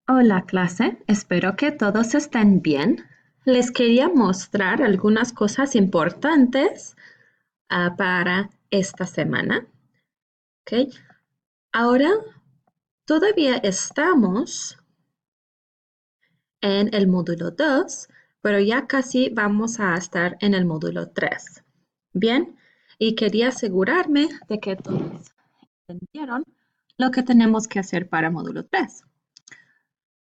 Hola clase, espero que todos estén bien. Les quería mostrar algunas cosas importantes para esta semana. ¿Ok? Ahora todavía estamos en el módulo 2, pero ya casi vamos a estar en el módulo 3. Bien, y quería asegurarme de que todos entendieron lo que tenemos que hacer para módulo 3.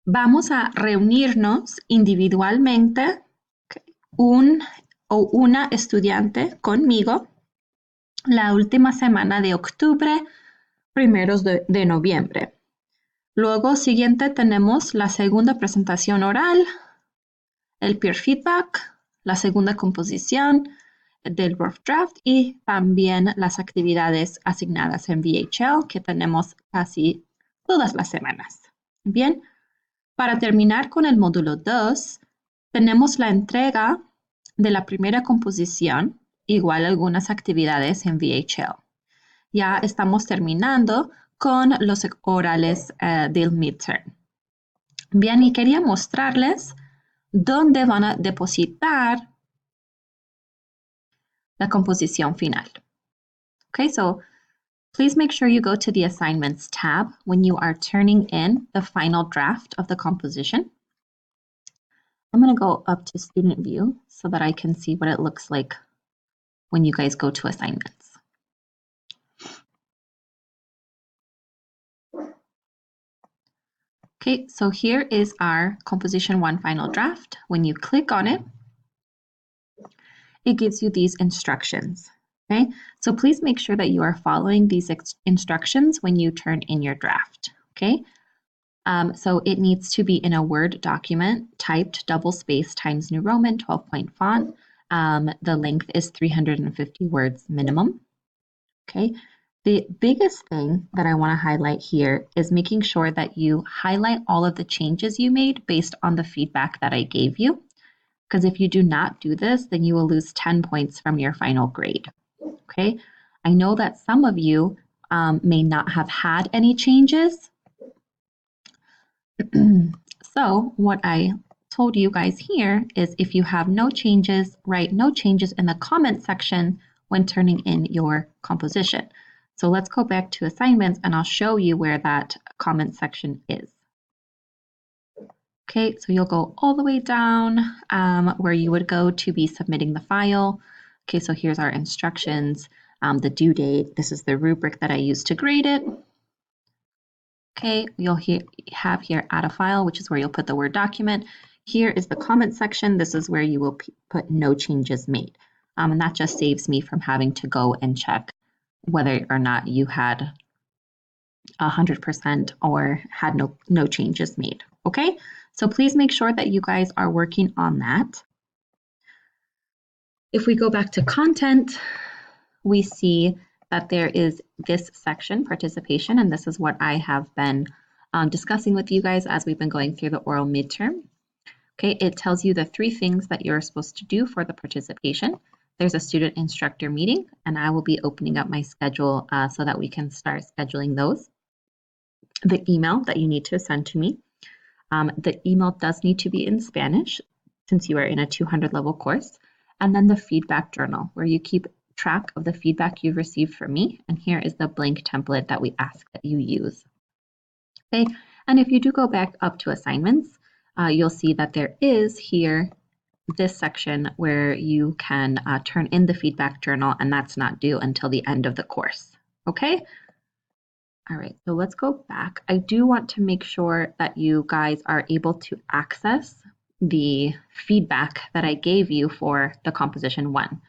Vamos a reunirnos individualmente, un o una estudiante conmigo la última semana de octubre, primeros de noviembre. Luego, siguiente, tenemos la segunda presentación oral, el peer feedback, la segunda composición del rough draft y también las actividades asignadas en VHL que tenemos casi todas las semanas. Bien, para terminar con el módulo 2, tenemos la entrega de la primera composición, igual algunas actividades en VHL. Ya estamos terminando con los orales del midterm. Bien, y quería mostrarles dónde van a depositar la composición final. Okay, so please make sure you go to the assignments tab when you are turning in the final draft of the composition. I'm going to go up to student view so that I can see what it looks like when you guys go to assignments. Okay, so here is our composition 1 final draft. When you click on it, it gives you these instructions. Okay, so please make sure that you are following these instructions when you turn in your draft. Okay, so it needs to be in a Word document, typed double space Times New Roman 12-point font. The length is 350 words minimum. Okay, the biggest thing that I want to highlight here is making sure that you highlight all of the changes you made based on the feedback that I gave you. Because if you do not do this, then you will lose 10 points from your final grade. Okay, I know that some of you may not have had any changes. So what I told you guys here is if you have no changes, write no changes in the comment section when turning in your composition. So let's go back to assignments and I'll show you where that comment section is. Okay, so you'll go all the way down where you would go to be submitting the file. Okay, so here's our instructions, the due date. This is the rubric that I used to grade it. Okay, you'll have here add a file, which is where you'll put the Word document. Here is the comment section. This is where you will put no changes made. And that just saves me from having to go and check whether or not you had 100% or had no changes made. Okay, so please make sure that you guys are working on that. If we go back to content, we see that there is this section, participation, and this is what I have been discussing with you guys as we've been going through the oral midterm. Okay, it tells you the 3 things that you're supposed to do for the participation. There's a student instructor meeting, and I will be opening up my schedule so that we can start scheduling those. The email that you need to send to me. The email does need to be in Spanish since you are in a 200 level course. And then the feedback journal where you keep track of the feedback you've received from me. And here is the blank template that we ask that you use. Okay, and if you do go back up to assignments, you'll see that there is here this section where you can turn in the feedback journal, and that's not due until the end of the course. Okay? All right, so let's go back. I do want to make sure that you guys are able to access the feedback that I gave you for the composition 1.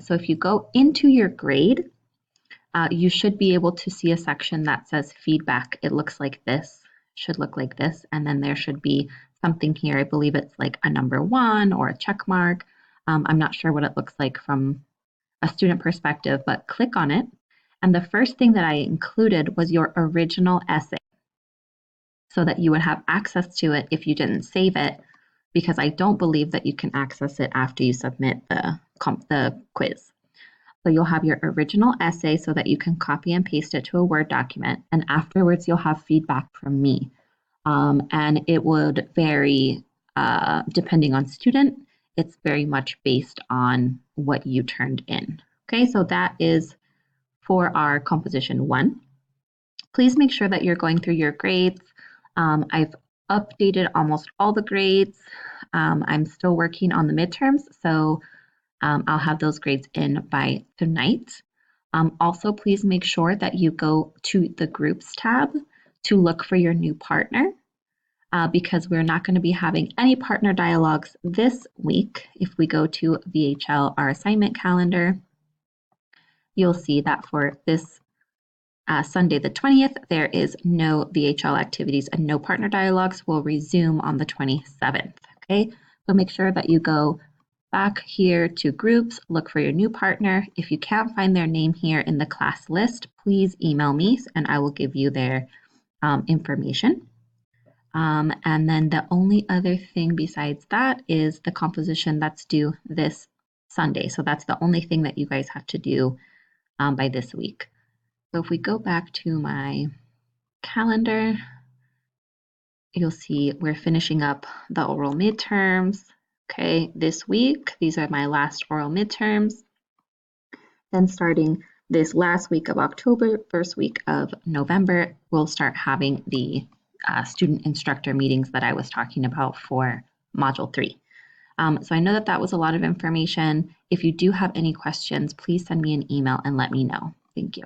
So if you go into your grade, you should be able to see a section that says feedback. It looks like this, should look like this, and then there should be something here. I believe it's like a number 1 or a check mark. I'm not sure what it looks like from a student perspective, but click on it. And the first thing that I included was your original essay so that you would have access to it if you didn't save it, because I don't believe that you can access it after you submit the quiz. So you'll have your original essay so that you can copy and paste it to a Word document, and afterwards you'll have feedback from me and it would vary depending on student. It's very much based on what you turned in. Okay, so that is for our composition 1. Please make sure that you're going through your grades. I've updated almost all the grades. I'm still working on the midterms, so I'll have those grades in by tonight. Also, please make sure that you go to the groups tab to look for your new partner because we're not going to be having any partner dialogues this week. If we go to VHL, our assignment calendar, you'll see that for this Sunday the 20th, there is no VHL activities and no partner dialogues will resume on the 27th, okay? So make sure that you go back here to groups, look for your new partner. If you can't find their name here in the class list, please email me and I will give you their information. And then the only other thing besides that is the composition that's due this Sunday. So that's the only thing that you guys have to do by this week. So if we go back to my calendar, you'll see we're finishing up the oral midterms. Okay, this week, these are my last oral midterms. Then starting this last week of October, first week of November, we'll start having the student instructor meetings that I was talking about for Module 3. So I know that that was a lot of information. If you do have any questions, please send me an email and let me know. Thank you.